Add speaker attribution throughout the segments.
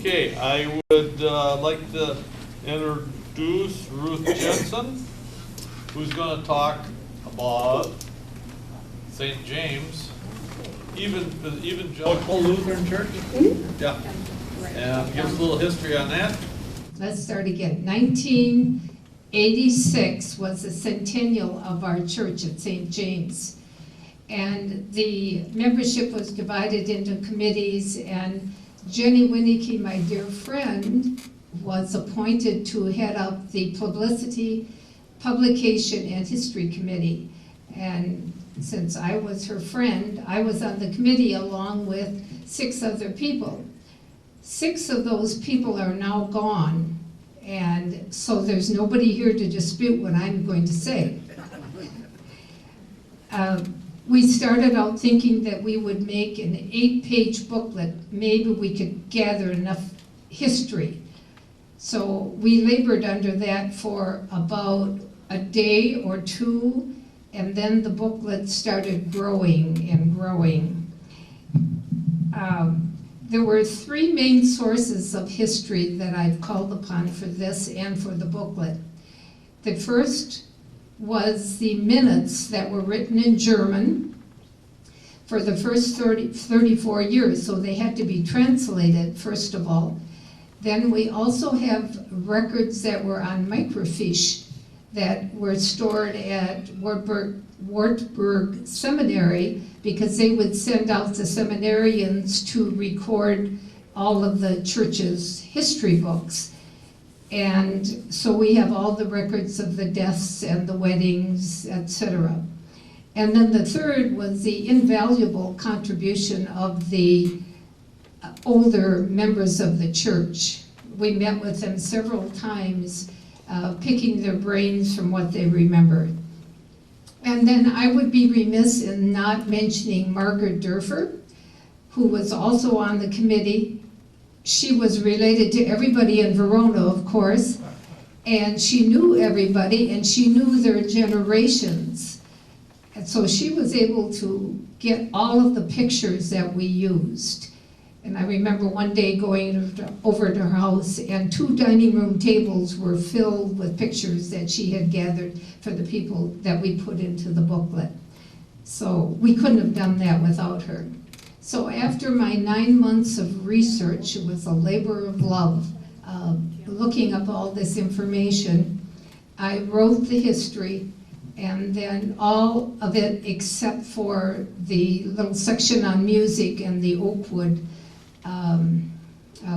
Speaker 1: Okay, I would like to introduce Ruth Jensen, who's going to talk about St. James, even Evangelical Lutheran Church. Yeah, and give us a little history on that.
Speaker 2: Let's start again. 1986 was the centennial of our church at St. James. And the membership was divided into committees, and Jenny Winnicke, my dear friend, was appointed to head up the Publicity, Publication, and History Committee. And since I was her friend, I was on the committee along with 6 other people. 6 of those people are now gone, and so there's nobody here to dispute what I'm going to say. We started out thinking that we would make an 8-page booklet. Maybe we could gather enough history. So we labored under that for about a day or 2, and then the booklet started growing and growing. There were 3 main sources of history that I've called upon for this and for the booklet. The first was the minutes that were written in German for the first 34 years, so they had to be translated, first of all. Then we also have records that were on microfiche that were stored at Wartburg Seminary, because they would send out the seminarians to record all of the church's history books. And so we have all the records of the deaths and the weddings, etc. And then the third was the invaluable contribution of the older members of the church. We met with them several times, picking their brains from what they remembered. And then I would be remiss in not mentioning Margaret Durfer, who was also on the committee. She was related to everybody in Verona, of course, and she knew everybody, and she knew their generations. And so she was able to get all of the pictures that we used. And I remember one day going over to her house, and 2 dining room tables were filled with pictures that she had gathered for the people that we put into the booklet. So we couldn't have done that without her. So after my 9 months of research, it was a labor of love, looking up all this information. I wrote the history, and then all of it except for the little section on music and the Oakwood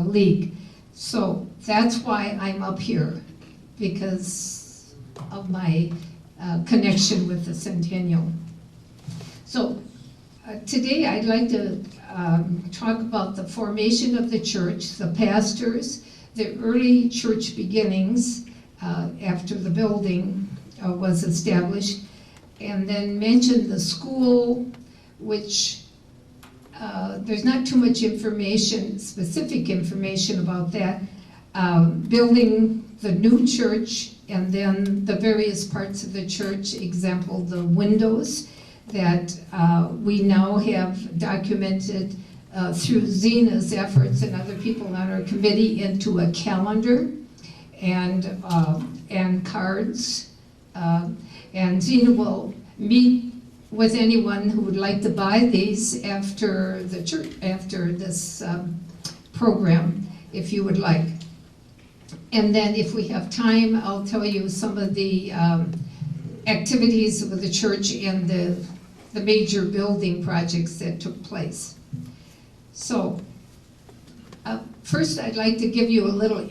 Speaker 2: League. So that's why I'm up here, because of my connection with the Centennial. So today I'd like to talk about the formation of the church, the pastors, the early church beginnings after the building was established, and then mention the school, which there's not too much information, specific information about that, building the new church, and then the various parts of the church, example, the windows that we now have documented through Zena's efforts and other people on our committee into a calendar and cards. And Zena will meet with anyone who would like to buy these after the church, after this program, if you would like. And then if we have time, I'll tell you some of the activities of the church and the major building projects that took place. So first I'd like to give you a little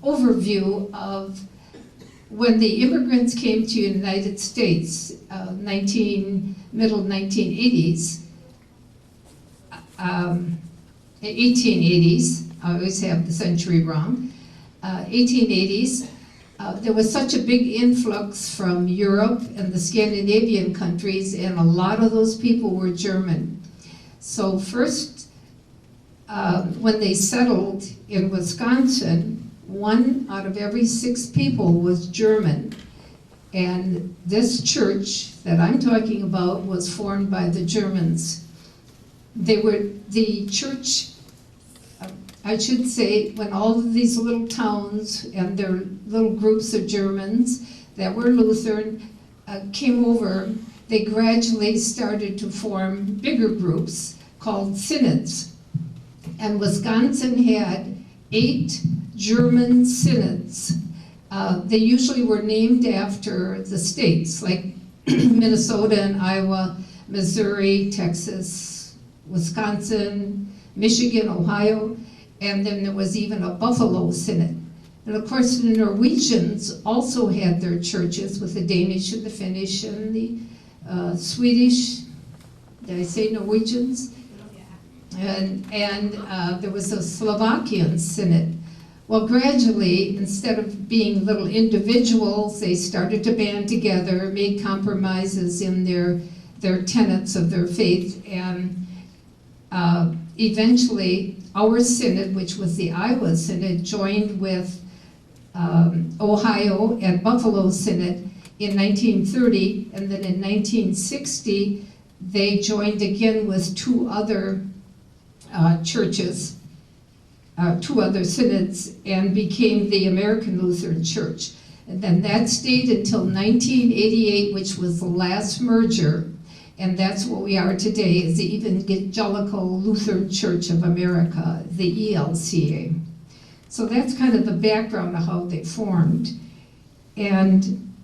Speaker 2: overview of when the immigrants came to the United States, middle 1880s, I always have the century wrong, 1880s, there was such a big influx from Europe and the Scandinavian countries, and a lot of those people were German. So first, when they settled in Wisconsin, 1 out of every 6 people was German. And this church that I'm talking about was formed by the Germans. The church I should say, when all of these little towns and their little groups of Germans that were Lutheran came over, they gradually started to form bigger groups called synods. And Wisconsin had 8 German synods. They usually were named after the states, like Minnesota and Iowa, Missouri, Texas, Wisconsin, Michigan, Ohio, and then there was even a Buffalo Synod. And of course the Norwegians also had their churches with the Danish and the Finnish and the Swedish, did I say Norwegians? And there was a Slovakian Synod. Well, gradually, instead of being little individuals, they started to band together, made compromises in their tenets of their faith, and eventually our synod, which was the Iowa Synod, joined with Ohio and Buffalo Synod in 1930, and then in 1960 they joined again with 2 other churches, 2 other synods, and became the American Lutheran Church. And then that stayed until 1988, which was the last merger, and that's what we are today, is the Evangelical Lutheran Church of America, the ELCA. So that's kind of the background of how they formed. And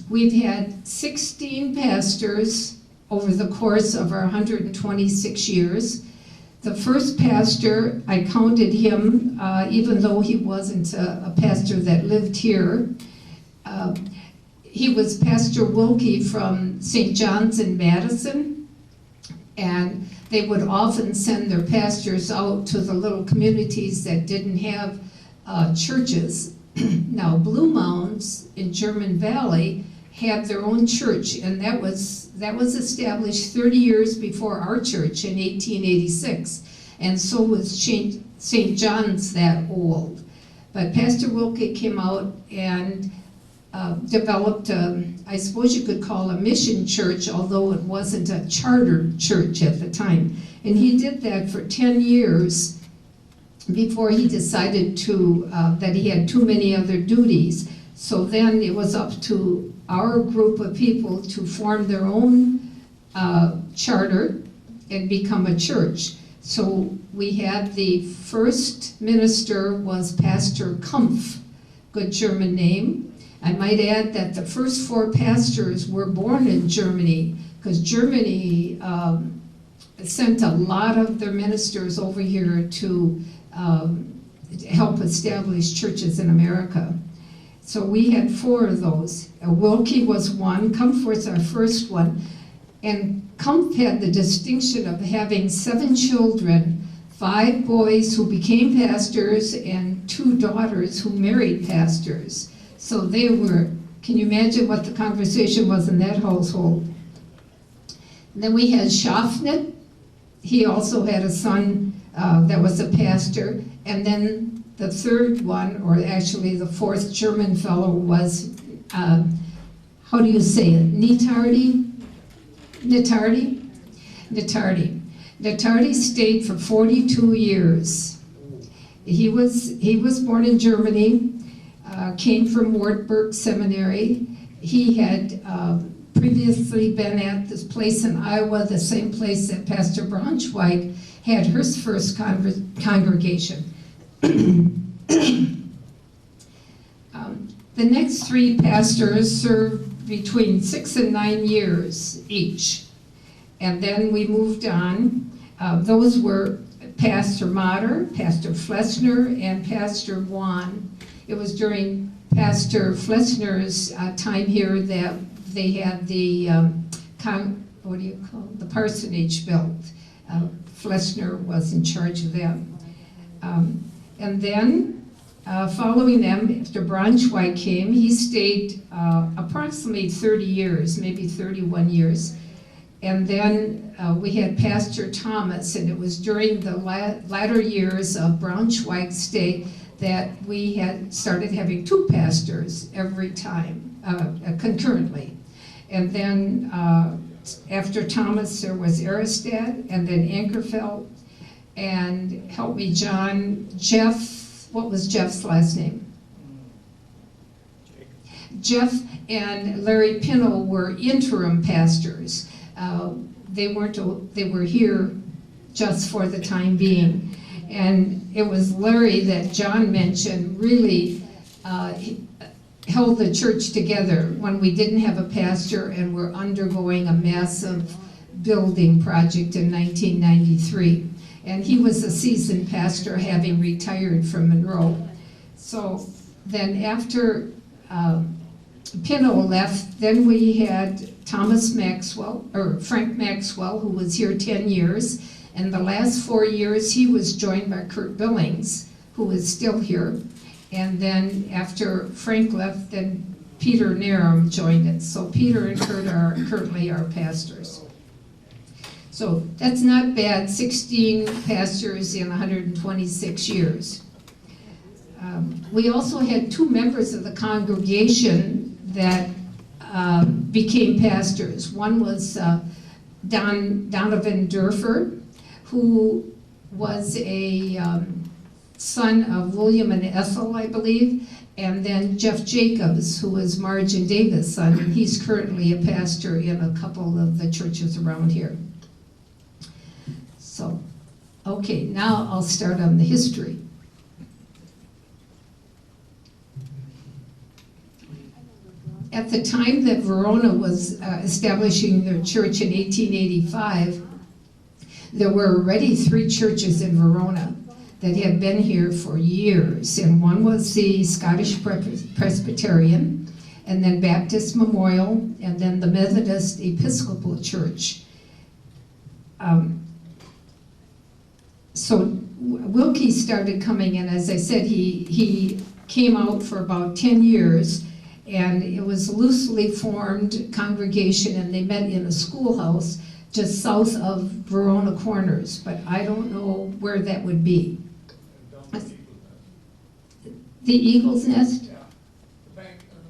Speaker 2: we've had 16 pastors over the course of our 126 years. The first pastor, I counted him, even though he wasn't a pastor that lived here. He was Pastor Wilkie from St. John's in Madison, and they would often send their pastors out to the little communities that didn't have churches. Now, Blue Mounds in German Valley had their own church, and that was established 30 years before our church in 1886, and so was St. John's that old. But Pastor Wilkie came out and developed, I suppose you could call a mission church, although it wasn't a chartered church at the time. And he did that for 10 years before he decided that he had too many other duties. So then it was up to our group of people to form their own charter and become a church. So we had the first minister was Pastor Kampf, good German name. I might add that the first 4 pastors were born in Germany, because Germany sent a lot of their ministers over here to help establish churches in America. So we had 4 of those. Wilkie was one, Kampf was our first one, and Kampf had the distinction of having 7 children, 5 boys who became pastors and 2 daughters who married pastors. So they were, can you imagine what the conversation was in that household? And then we had Schaffnet. He also had a son that was a pastor. And then the 3rd one, or actually the 4th German fellow was, how do you say it, Netardi stayed for 42 years. He was born in Germany. Came from Wartburg Seminary. He had previously been at this place in Iowa, the same place that Pastor Braunschweig had her first congregation. The next 3 pastors served between 6 and 9 years each. And then we moved on. Those were Pastor Matter, Pastor Flessner, and Pastor Juan. It was during Pastor Flessner's time here that they had the, the parsonage built. Flessner was in charge of that. And then, following them, after Braunschweig came, he stayed approximately 30 years, maybe 31 years. And then we had Pastor Thomas, and it was during the latter years of Braunschweig's stay that we had started having 2 pastors every time, concurrently. And then after Thomas, there was Aristad, and then Ankerfeld, and help me, John, Jeff, what was Jeff's last name? Jeff and Larry Pino were interim pastors. They were here just for the time being. And it was Larry that John mentioned really held the church together when we didn't have a pastor and were undergoing a massive building project in 1993. And he was a seasoned pastor, having retired from Monroe. So then after Pino left, then we had Thomas Maxwell, or Frank Maxwell, who was here 10 years. And the last 4 years, he was joined by Kurt Billings, who is still here. And then after Frank left, then Peter Narum joined it. So Peter and Kurt are currently our pastors. So that's not bad, 16 pastors in 126 years. We also had 2 members of the congregation that became pastors. One was Donovan Durford, who was a son of William and Ethel, I believe, and then Jeff Jacobs, who was Marge and David's son, and he's currently a pastor in a couple of the churches around here. So, okay, now I'll start on the history. At the time that Verona was establishing their church in 1885, there were already 3 churches in Verona that had been here for years, and one was the Scottish Presbyterian, and then Baptist Memorial, and then the Methodist Episcopal Church. So Wilkie started coming in, as I said, he came out for about 10 years, and it was a loosely formed congregation, and they met in a schoolhouse just south of Verona Corners, but I don't know where that would be. The Eagle's Nest?
Speaker 3: Yeah, the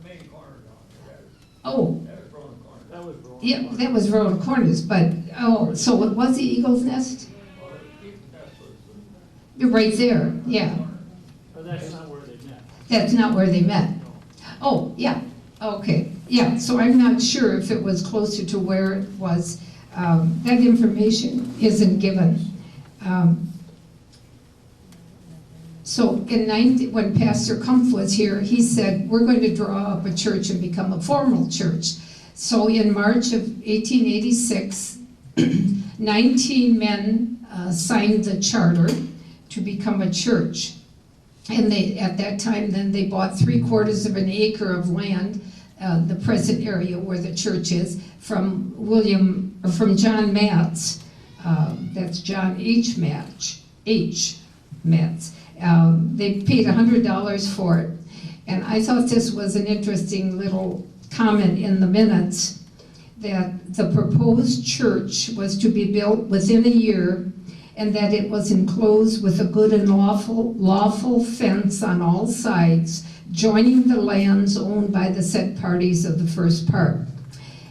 Speaker 3: main corner down there.
Speaker 2: Oh.
Speaker 3: That was Verona Corners. That was Verona
Speaker 2: Yeah,
Speaker 3: Corners.
Speaker 2: that was Verona Corners, but, oh, so it was the Eagle's Nest?
Speaker 3: Well, that's what
Speaker 2: You're right there, yeah.
Speaker 4: But that's not where they met.
Speaker 2: That's not where they met. Oh, yeah, okay. Yeah, so I'm not sure if it was closer to where it was. That information isn't given. So when Pastor Kumpf was here, he said, we're going to draw up a church and become a formal church. So in March of 1886, 19 men signed the charter to become a church. And at that time, then they bought 3/4 of an acre of land, the present area where the church is, from John Matz. That's John H. Matz. They paid $100 for it. And I thought this was an interesting little comment in the minutes, that the proposed church was to be built within a year, and that it was enclosed with a good and lawful fence on all sides, joining the lands owned by the said parties of the first part.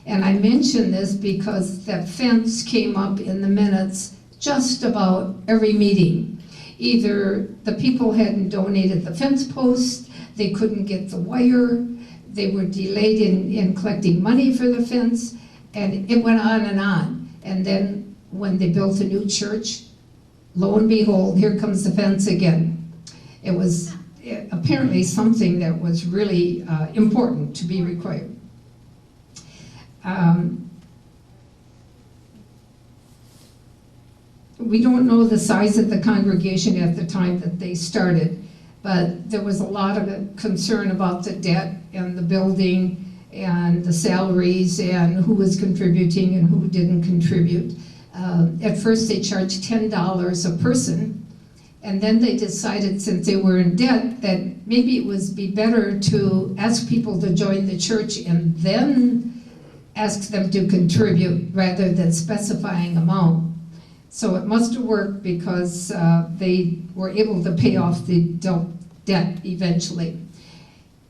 Speaker 2: And I mention this because that fence came up in the minutes just about every meeting. Either the people hadn't donated the fence posts, they couldn't get the wire, they were delayed in collecting money for the fence, and it went on. And then when they built a new church, lo and behold, here comes the fence again. It was apparently something that was really important to be required. We don't know the size of the congregation at the time that they started, but there was a lot of concern about the debt and the building and the salaries and who was contributing and who didn't contribute. At first they charged $10 a person, and then they decided, since they were in debt, that maybe it would be better to ask people to join the church and then ask them to contribute rather than specifying amount. So it must have worked, because they were able to pay off the debt eventually.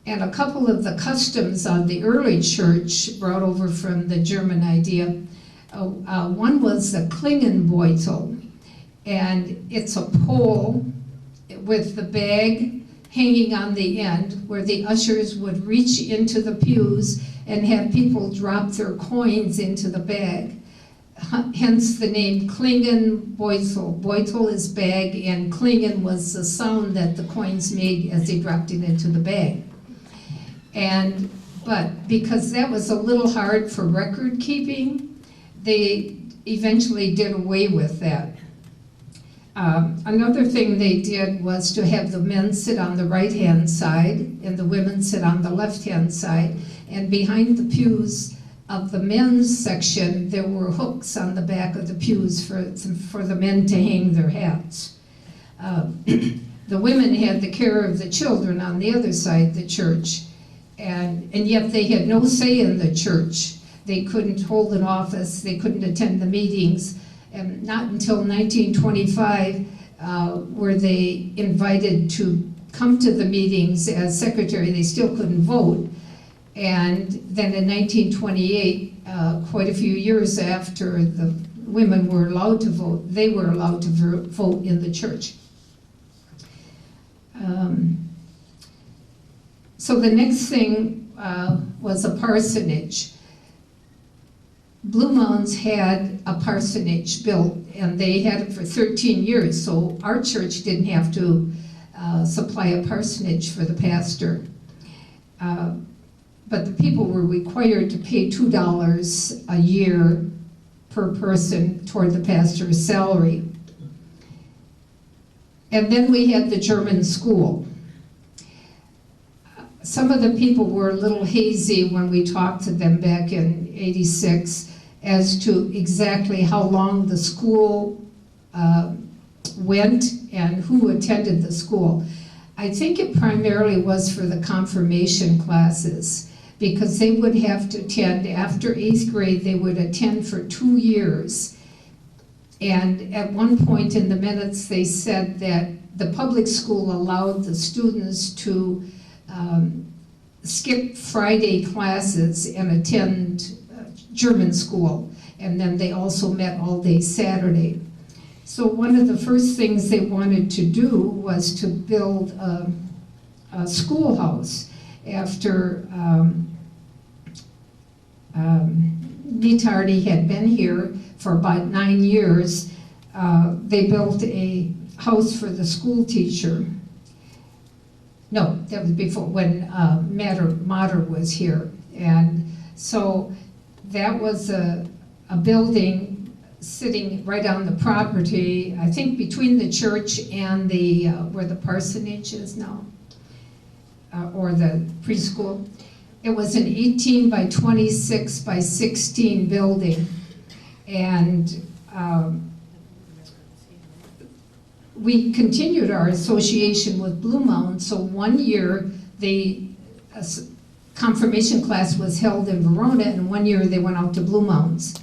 Speaker 2: And a couple of the customs on the early church brought over from the German idea. One was the Klingenbeutel, And it's a pole with the bag hanging on the end where the ushers would reach into the pews and have people drop their coins into the bag. Hence the name Klingen Beutel. Beutel is bag, and Klingen was the sound that the coins made as they dropped it into the bag. But because that was a little hard for record keeping, they eventually did away with that. Another thing they did was to have the men sit on the right-hand side and the women sit on the left-hand side. And behind the pews of the men's section, there were hooks on the back of the pews for the men to hang their hats. The women had the care of the children on the other side of the church, and yet they had no say in the church. They couldn't hold an office, they couldn't attend the meetings, and not until 1925 were they invited to come to the meetings as secretary. They still couldn't vote. And then in 1928, quite a few years after the women were allowed to vote, they were allowed to vote in the church. So the next thing was a parsonage. Blue Mounds had a parsonage built, and they had it for 13 years, so our church didn't have to supply a parsonage for the pastor. But the people were required to pay $2 a year per person toward the pastor's salary. And then we had the German school. Some of the people were a little hazy when we talked to them back in '86 as to exactly how long the school went and who attended the school. I think it primarily was for the confirmation classes, because they would have to attend, after 8th grade, they would attend for 2 years. And at one point in the minutes, they said that the public school allowed the students to skip Friday classes and attend German school. And then they also met all day Saturday. So one of the first things they wanted to do was to build a schoolhouse. After Nitardi had been here for about 9 years, they built a house for the school teacher. No, that was before, when Mater was here. And so that was a building sitting right on the property, I think between the church and the where the parsonage is now, or the preschool. It was an 18 by 26 by 16 building, and we continued our association with Blue Mountain. So one year the confirmation class was held in Verona, and one year they went out to Blue Mountains.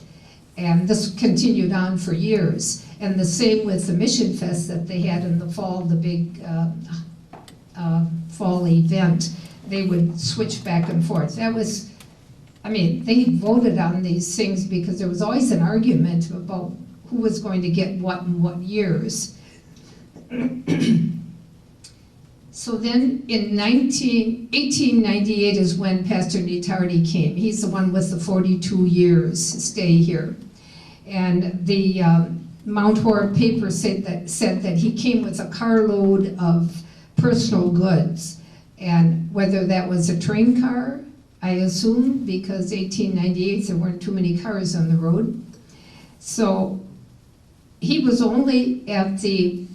Speaker 2: And this continued on for years. And the same with the Mission Fest that they had in the fall, the big fall event. They would switch back and forth. That was, I mean, they voted on these things because there was always an argument about who was going to get what in what years. So then in 1898 is when Pastor Nitardi came. He's the one with the 42 years stay here. And the Mount Horeb paper said that he came with a carload of personal goods. And whether that was a train car, I assume, because 1898 there weren't too many cars on the road. So he was only at the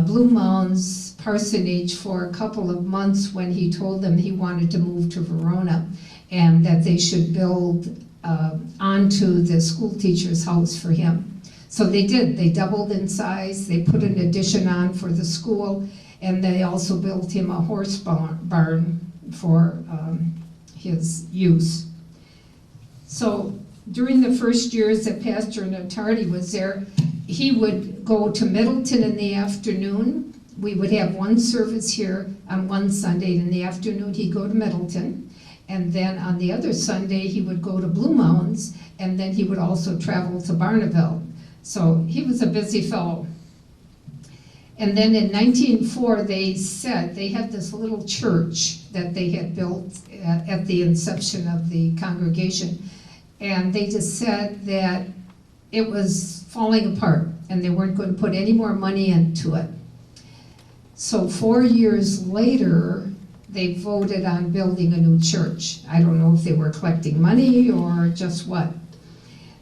Speaker 2: Blue Mounds parsonage for a couple of months when he told them he wanted to move to Verona and that they should build onto the school teacher's house for him. So they did. They doubled in size. They put an addition on for the school, and they also built him a horse barn for his use. So during the first years that Pastor Nitardi was there, he would go to Middleton in the afternoon. We would have one service here on one Sunday. In the afternoon, he'd go to Middleton. And then on the other Sunday, he would go to Blue Mounds, and then he would also travel to Barneville. So he was a busy fellow. And then in 1904, they said they had this little church that they had built at the inception of the congregation. And they just said that it was falling apart and they weren't going to put any more money into it. So 4 years later, they voted on building a new church. I don't know if they were collecting money or just what.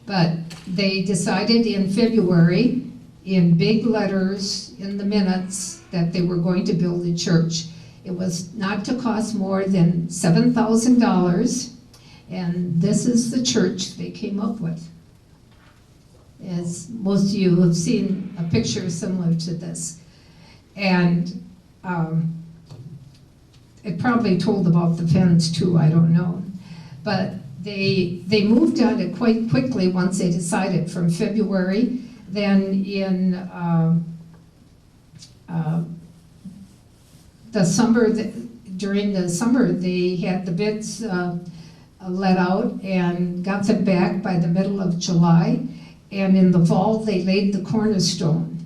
Speaker 2: But they decided in February, in big letters in the minutes, that they were going to build a church. It was not to cost more than $7,000, and this is the church they came up with. As most of you have seen a picture similar to this. And it probably told about the fence too, I don't know. But they moved on it quite quickly once they decided from February. Then in the summer, during the summer, they had the bids let out and got them back by the middle of July. And in the fall, they laid the cornerstone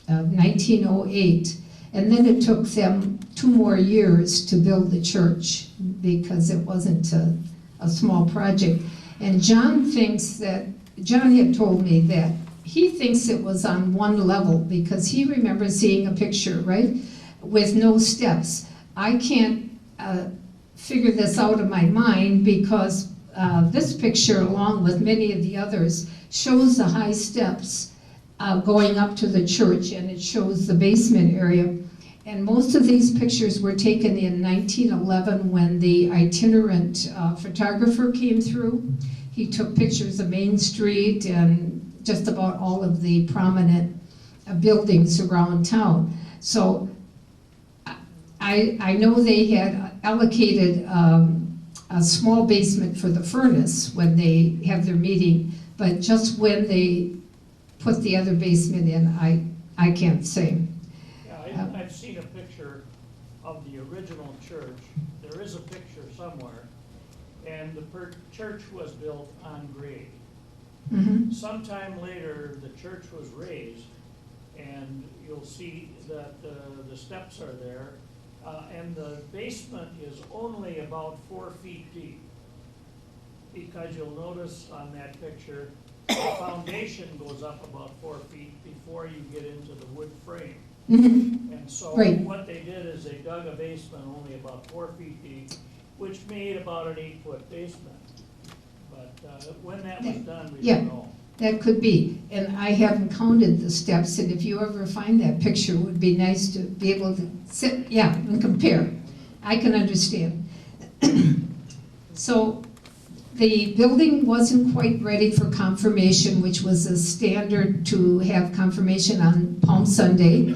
Speaker 2: of 1908. And then it took them 2 more years to build the church because it wasn't a small project. And John had told me that he thinks it was on one level because he remembers seeing a picture, right, with no steps. I can't figure this out in my mind because this picture, along with many of the others, shows the high steps going up to the church, and it shows the basement area. And most of these pictures were taken in 1911 when the itinerant photographer came through. He took pictures of Main Street and just about all of the prominent buildings around town. So I know they had allocated a small basement for the furnace when they have their meeting, but just when they put the other basement in, I can't say.
Speaker 4: Yeah, I've seen a picture of the original church. There is a picture somewhere, and the church was built on grade.
Speaker 2: Mm-hmm.
Speaker 4: Sometime later, the church was raised, and you'll see that the steps are there, and the basement is only about 4 feet deep. Because you'll notice on that picture, the foundation goes up about 4 feet before you get into the wood frame.
Speaker 2: Mm-hmm.
Speaker 4: And so
Speaker 2: Right.
Speaker 4: what they did is they dug a basement only about 4 feet deep, which made about an 8-foot basement. But when that was done, we
Speaker 2: Yeah.
Speaker 4: don't know.
Speaker 2: That could be, and I haven't counted the steps, and if you ever find that picture, it would be nice to be able to sit, and compare. I can understand. So the building wasn't quite ready for confirmation, which was a standard to have confirmation on Palm Sunday,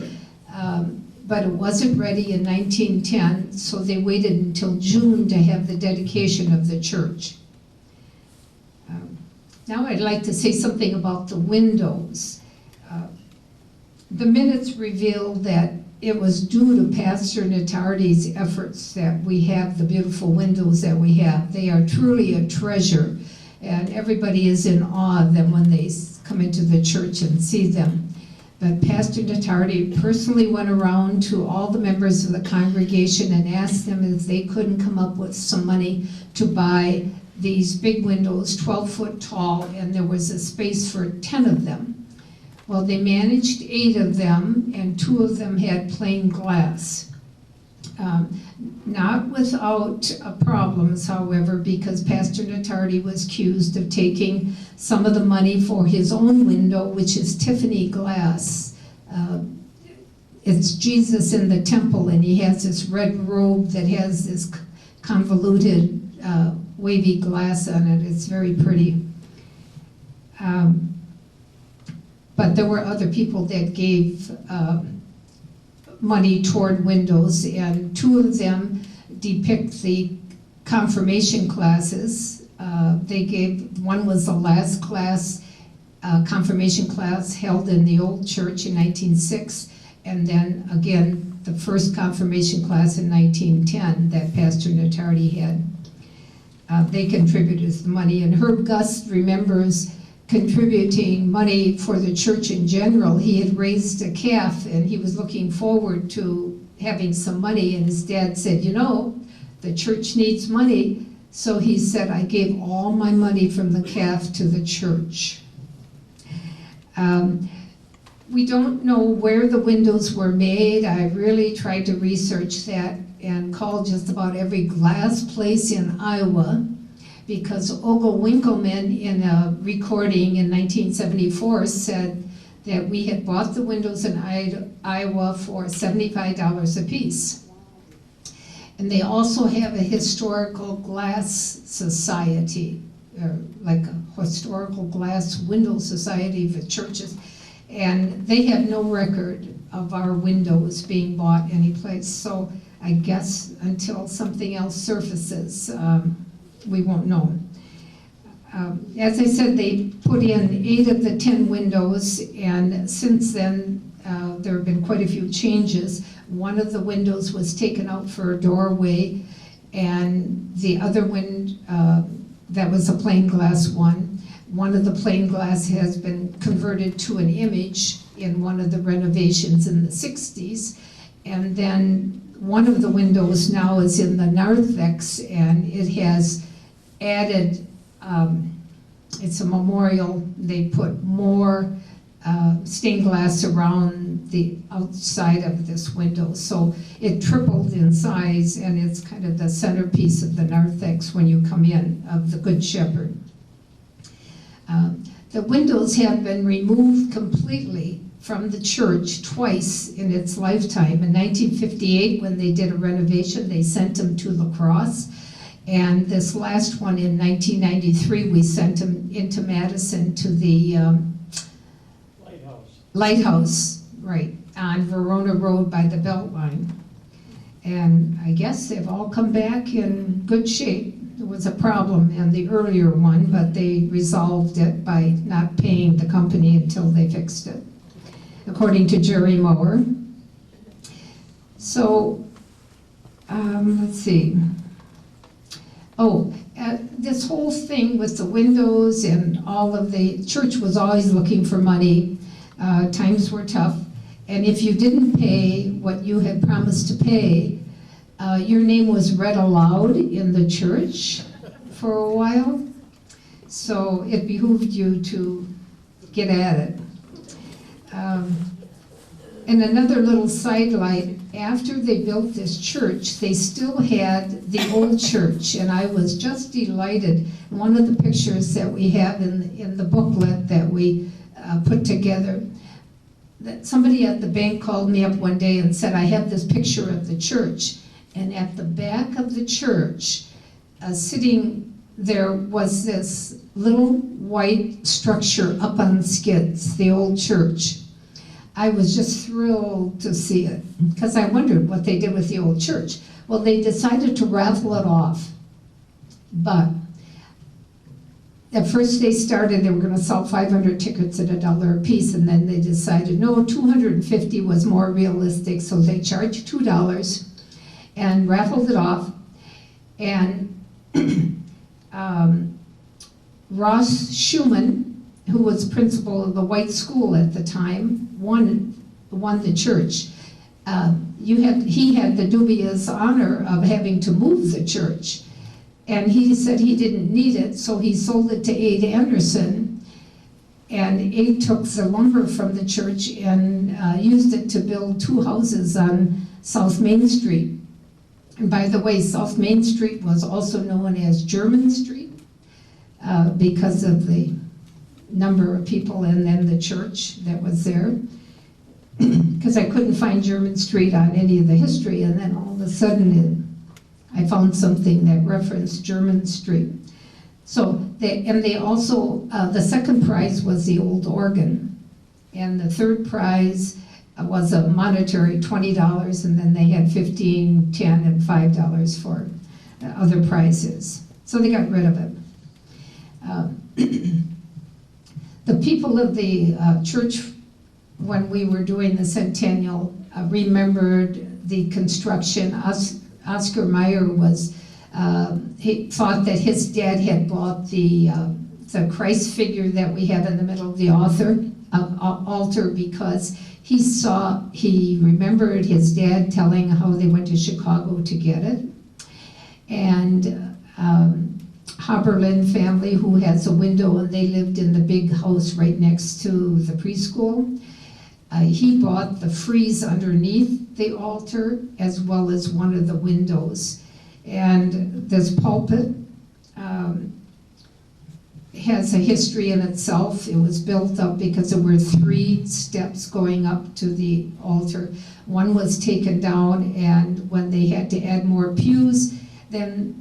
Speaker 2: but it wasn't ready in 1910, so they waited until June to have the dedication of the church. Now I'd like to say something about the windows. The minutes reveal that it was due to Pastor Natardi's efforts that we have the beautiful windows that we have. They are truly a treasure, and everybody is in awe of them when they come into the church and see them. But Pastor Natardi personally went around to all the members of the congregation and asked them if they couldn't come up with some money to buy these big windows, 12 foot tall, and there was a space for 10 of them. Well, they managed 8 of them, and 2 of them had plain glass. Not without problems, however, because Pastor Natardi was accused of taking some of the money for his own window, which is Tiffany glass. It's Jesus in the temple, and he has this red robe that has this convoluted wavy glass on it. It's very pretty. But there were other people that gave money toward windows, and 2 of them depict the confirmation classes. One was the last class, confirmation class held in the old church in 1906, and then again the first confirmation class in 1910 that Pastor Natardi had. They contributed the money, and Herb Gust remembers contributing money for the church in general. He had raised a calf and he was looking forward to having some money, and his dad said, you know, the church needs money. So he said, I gave all my money from the calf to the church. We don't know where the windows were made. I really tried to research that and called just about every glass place in Iowa, because Ogle Winkleman in a recording in 1974 said that we had bought the windows in Iowa for $75 a piece. And they also have a historical glass society, or like a historical glass window society for churches. And they have no record of our windows being bought anyplace. So I guess until something else surfaces, we won't know. As I said, they put in 8 of the 10 windows, and since then there have been quite a few changes. One of the windows was taken out for a doorway, and the other window, that was a plain glass one. One of the plain glass has been converted to an image in one of the renovations in the 60s. And then one of the windows now is in the narthex, and it has added, it's a memorial. They put more stained glass around the outside of this window. So it tripled in size, and it's kind of the centerpiece of the narthex when you come in, of the Good Shepherd. The windows have been removed completely from the church twice in its lifetime. In 1958, when they did a renovation, they sent them to La Crosse. And this last one in 1993, we sent them into Madison to the Lighthouse, right, on Verona Road by the Beltline. And I guess they've all come back in good shape. There was a problem in the earlier one, but they resolved it by not paying the company until they fixed it, according to Jerry Mower. So, let's see. Oh, this whole thing with the windows and all of the church was always looking for money. Times were tough, and if you didn't pay what you had promised to pay, your name was read aloud in the church for a while. So it behooved you to get at it. And another little sidelight, after they built this church, they still had the old church, and I was just delighted. One of the pictures that we have in the booklet that we put together, that somebody at the bank called me up one day and said, I have this picture of the church, and at the back of the church, sitting there was this little white structure up on skids, the old church. I was just thrilled to see it, because I wondered what they did with the old church. Well, they decided to raffle it off, but at first they started, they were going to sell 500 tickets at $1 a piece, and then they decided, no, 250 was more realistic, so they charged $2 and raffled it off. And Ross Schumann, who was principal of the white school at the time, won the church. He had the dubious honor of having to move the church. And he said he didn't need it, so he sold it to Abe Anderson. And Abe took the lumber from the church and used it to build 2 houses on South Main Street. And by the way, South Main Street was also known as German Street because of the number of people and then the church that was there. Because I couldn't find German Street on any of the history, and then all of a sudden I found something that referenced German Street. So they also, the second prize was the old organ, and the third prize was a monetary $20, and then they had $15, $10, and $5 for other prizes. So they got rid of it. The people of the church, when we were doing the centennial, remembered the construction. Oscar Mayer was, he thought that his dad had bought the the Christ figure that we have in the middle of the altar because he remembered his dad telling how they went to Chicago to get it. And Haberlin family, who has a window, and they lived in the big house right next to the preschool. He bought the frieze underneath the altar as well as one of the windows. And this pulpit has a history in itself. It was built up because there were 3 steps going up to the altar. One was taken down, and when they had to add more pews, then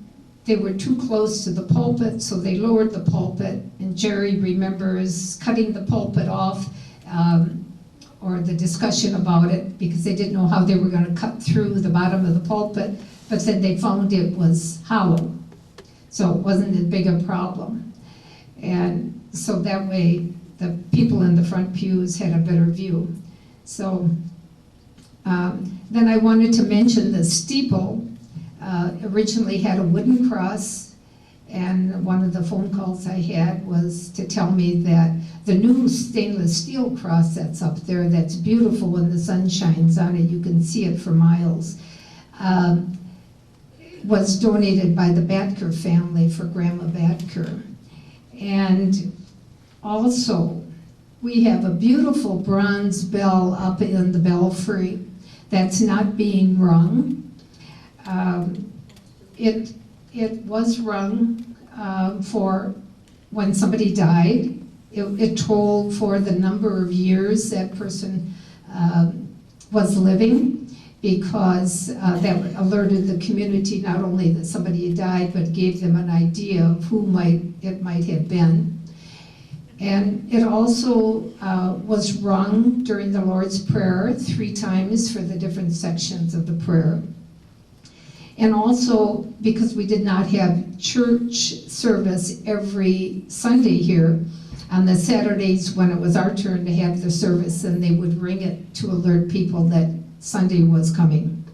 Speaker 2: they were too close to the pulpit, so they lowered the pulpit, and Jerry remembers cutting the pulpit off, or the discussion about it, because they didn't know how they were gonna cut through the bottom of the pulpit, but then they found it was hollow, so it wasn't as big a problem. And so that way, the people in the front pews had a better view. So then I wanted to mention the steeple originally had a wooden cross, and one of the phone calls I had was to tell me that the new stainless steel cross that's up there, that's beautiful when the sun shines on it, you can see it for miles, was donated by the Batker family for Grandma Batker. And also, we have a beautiful bronze bell up in the belfry that's not being rung. It was rung for when somebody died. It told for the number of years that person was living, because that alerted the community not only that somebody had died, but gave them an idea of who it might have been. And it also was rung during the Lord's Prayer 3 times for the different sections of the prayer. And also, because we did not have church service every Sunday here, on the Saturdays when it was our turn to have the service, and they would ring it to alert people that Sunday was coming.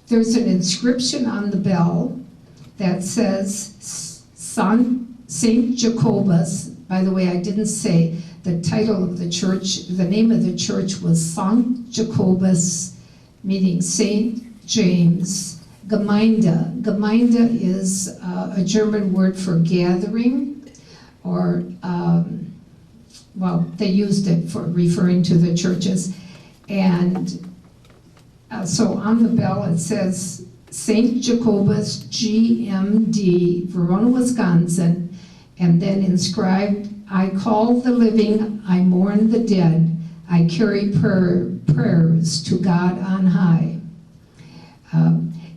Speaker 2: There's an inscription on the bell that says Saint Jacobus. By the way, I didn't say the title of the church. The name of the church was Saint Jacobus, meaning Saint James. Gemeinde. Gemeinde is a German word for gathering, or well, they used it for referring to the churches. And so on the bell it says St. Jacobus GMD, Verona, Wisconsin, and then inscribed, I call the living, I mourn the dead, I carry prayers to God on high.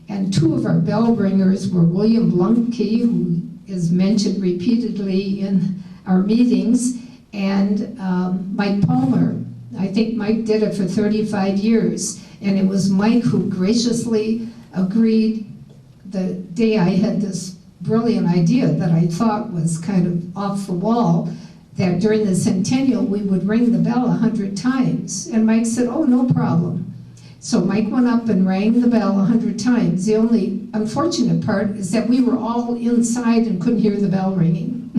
Speaker 2: And 2 of our bell ringers were William Blunke, who is mentioned repeatedly in our meetings, and Mike Palmer. I think Mike did it for 35 years, and it was Mike who graciously agreed the day I had this brilliant idea that I thought was kind of off the wall, that during the centennial we would ring the bell 100 times. And Mike said, oh, no problem. So Mike went up and rang the bell 100 times. The only unfortunate part is that we were all inside and couldn't hear the bell ringing.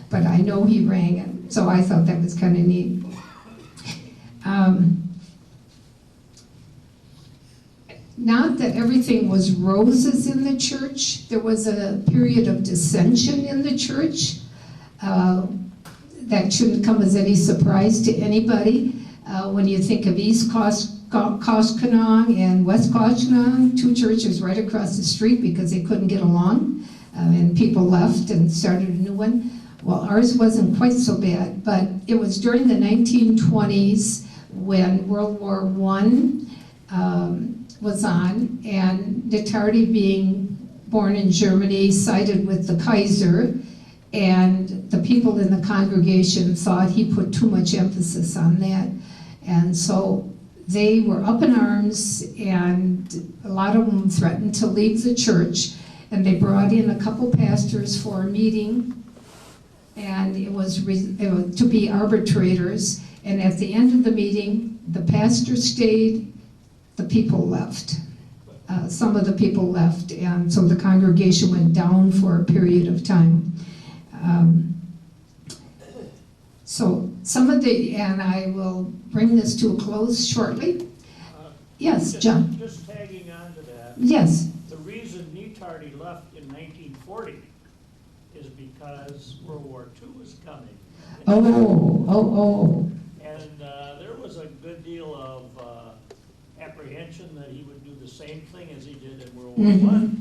Speaker 2: But I know he rang it, so I thought that was kind of neat. Not that everything was roses in the church. There was a period of dissension in the church. That shouldn't come as any surprise to anybody. When you think of East Koshkonong and West Koshkonong, 2 churches right across the street because they couldn't get along, and people left and started a new one. Well, ours wasn't quite so bad, but it was during the 1920s when World War I was on, and Netardi, being born in Germany, sided with the Kaiser, and the people in the congregation thought he put too much emphasis on that. And so they were up in arms, and a lot of them threatened to leave the church, and they brought in a couple pastors for a meeting, and it was to be arbitrators. And at the end of the meeting, the pastor stayed, the people left. some of the people left, and so the congregation went down for a period of time. So some of the, and I will bring this to a close shortly. Yes, John?
Speaker 4: Just tagging on to that,
Speaker 2: Yes.
Speaker 4: the reason Netardy left in 1940 is because World War II was coming.
Speaker 2: Oh.
Speaker 4: And there was a good deal of apprehension that he would do the same thing as he did in World War
Speaker 2: Mhm.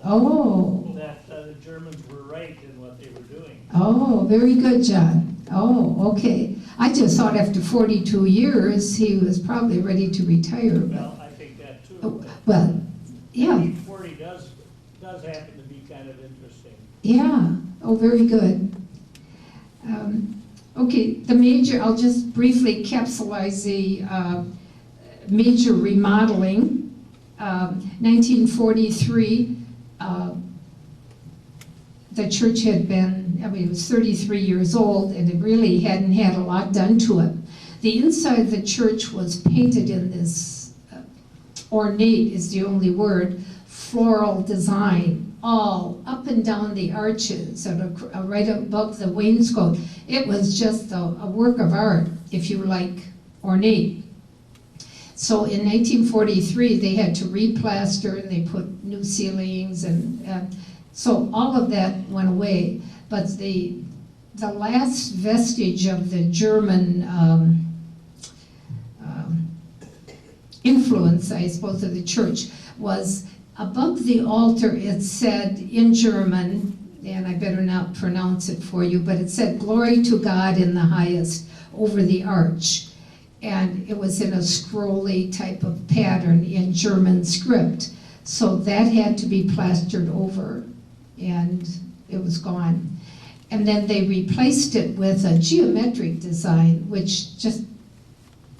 Speaker 2: Oh.
Speaker 4: That the Germans were right in what they were doing.
Speaker 2: Oh, very good, John. Oh, okay. I just thought after 42 years, he was probably ready to retire. But,
Speaker 4: Well, I think that too.
Speaker 2: oh, well, yeah,
Speaker 4: 1940 does happen to be kind of interesting.
Speaker 2: yeah. Oh, very good. Okay, the major, I'll just briefly capsulize the major remodeling. 1943, the church had been, I mean, it was 33 years old, and it really hadn't had a lot done to it. The inside of the church was painted in this, ornate is the only word, floral design, all up and down the arches, and right above the wainscot. It was just a work of art, if you like, ornate. So in 1943, they had to replaster, and they put new ceilings, and so all of that went away. But the last vestige of the German influence, I suppose, of the church was above the altar. It said in German, and I better not pronounce it for you, but it said, "Glory to God in the highest," over the arch. And it was in a scrolly type of pattern in German script. So that had to be plastered over, and it was gone. And then they replaced it with a geometric design, which just,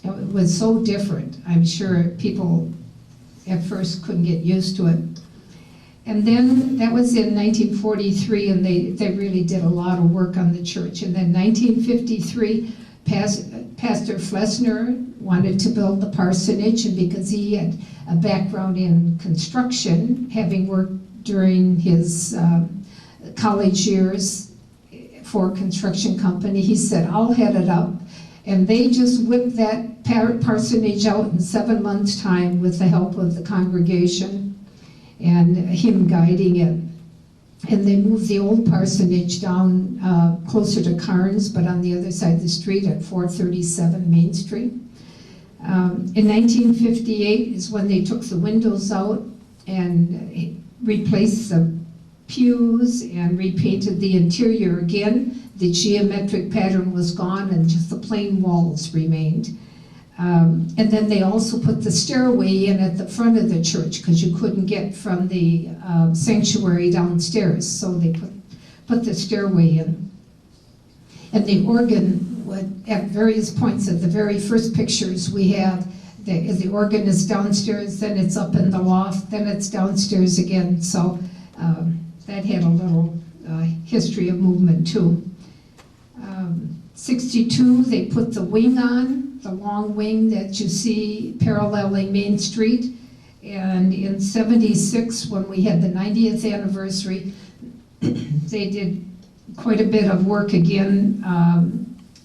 Speaker 2: it was so different. I'm sure people at first couldn't get used to it. And then that was in 1943, and they really did a lot of work on the church. And then 1953, Pastor Flessner wanted to build the parsonage, and because he had a background in construction, having worked during his college years for a construction company, he said, "I'll head it up." And they just whipped that parsonage out in 7 months' time with the help of the congregation and him guiding it. And they moved the old parsonage down closer to Carnes, but on the other side of the street at 437 Main Street. In 1958 is when they took the windows out and replaced the pews and repainted the interior again. The geometric pattern was gone and just the plain walls remained. And then they also put the stairway in at the front of the church because you couldn't get from the sanctuary downstairs. So they put the stairway in. And the organ would, at various points of the very first pictures we have, the organ is downstairs, then it's up in the loft, then it's downstairs again. So that had a little history of movement too. 62, they put the wing on, the long wing that you see paralleling Main Street. And in 76, when we had the 90th anniversary, they did quite a bit of work again,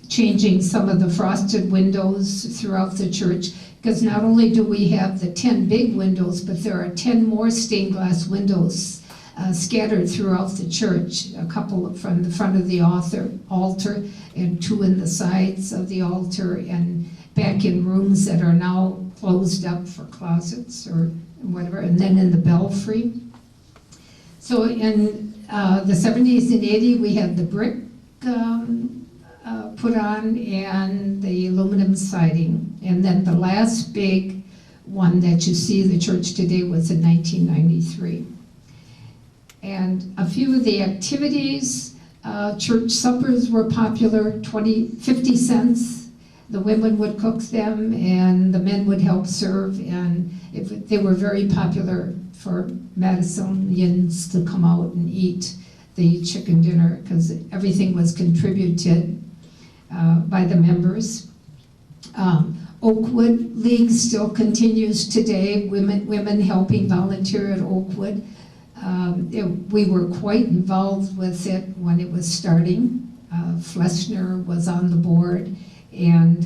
Speaker 2: changing some of the frosted windows throughout the church, because not only do we have the 10 big windows, but there are 10 more stained glass windows scattered throughout the church, a couple from the front of the altar and 2 in the sides of the altar and back in rooms that are now closed up for closets or whatever, and then in the belfry. So in the 70s and 80s, we had the brick put on and the aluminum siding. And then the last big one that you see the church today was in 1993. And a few of the activities, church suppers were popular, 50 cents. The women would cook them and the men would help serve, and they were very popular for Madisonians to come out and eat the chicken dinner because everything was contributed by the members. Oakwood League still continues today, women helping volunteer at Oakwood. We were quite involved with it when it was starting. Flesner was on the board, and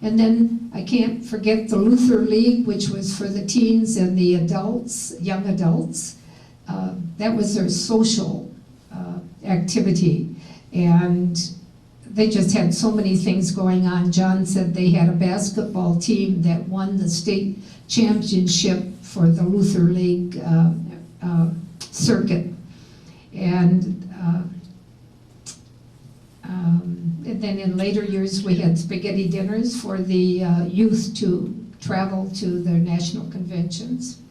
Speaker 2: then I can't forget the Luther League, which was for the teens and the adults, young adults. That was their social activity, and they just had so many things going on. John said they had a basketball team that won the state championship for the Luther League circuit, and then in later years we had spaghetti dinners for the youth to travel to their national conventions.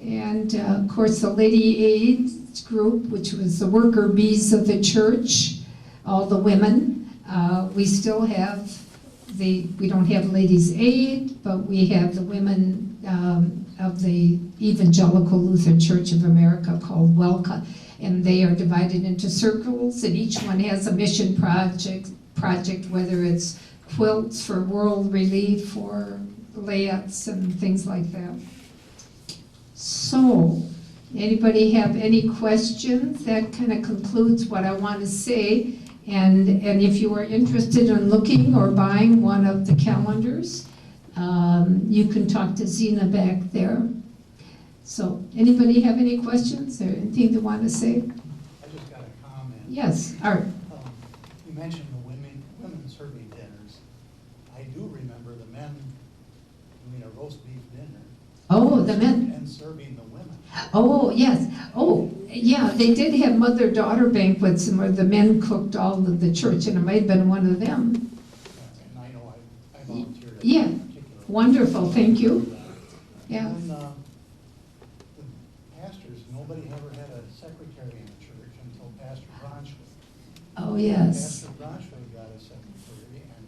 Speaker 2: And of course the Lady Aids group, which was the worker bees of the church, all the women. We still have we don't have Ladies Aid, but we have the women of the Evangelical Lutheran Church of America called WELCA, and they are divided into circles, and each one has a mission project, whether it's quilts for world relief or layups and things like that. So, anybody have any questions? That kind of concludes what I want to say. And if you are interested in looking or buying one of the calendars, you can talk to Zena back there. So, anybody have any questions or anything they want to say?
Speaker 5: I just got a comment.
Speaker 2: Yes, Art.
Speaker 5: You mentioned the women serving dinners. I do remember the men doing a roast beef dinner.
Speaker 2: Oh, the men.
Speaker 5: And serving the women.
Speaker 2: Oh, yes. Oh, yeah, they did have mother-daughter banquets where the men cooked all of the church, and it might have been one of them.
Speaker 5: And I know I volunteered at
Speaker 2: Yeah,
Speaker 5: that particular.
Speaker 2: wonderful, thank you. Yeah.
Speaker 5: And the pastors, nobody ever had a secretary in the church until Pastor Braunschweig.
Speaker 2: Oh, yes.
Speaker 5: Pastor Braunschweig got a secretary, and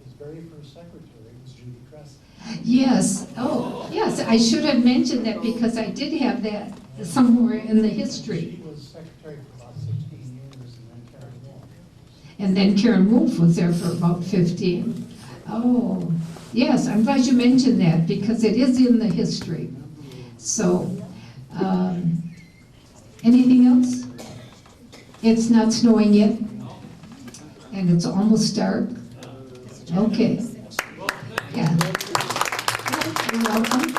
Speaker 5: his very first secretary was Judy Crescent.
Speaker 2: Yes, oh, yes, I should have mentioned that because I did have that somewhere in the history.
Speaker 5: She was secretary for about 16 years, and then Karen Wolf.
Speaker 2: And then Karen Wolf was there for about 15. Oh, yes, I'm glad you mentioned that because it is in the history. So, anything else? It's not snowing yet? And it's almost dark? Okay. Yeah. You're welcome.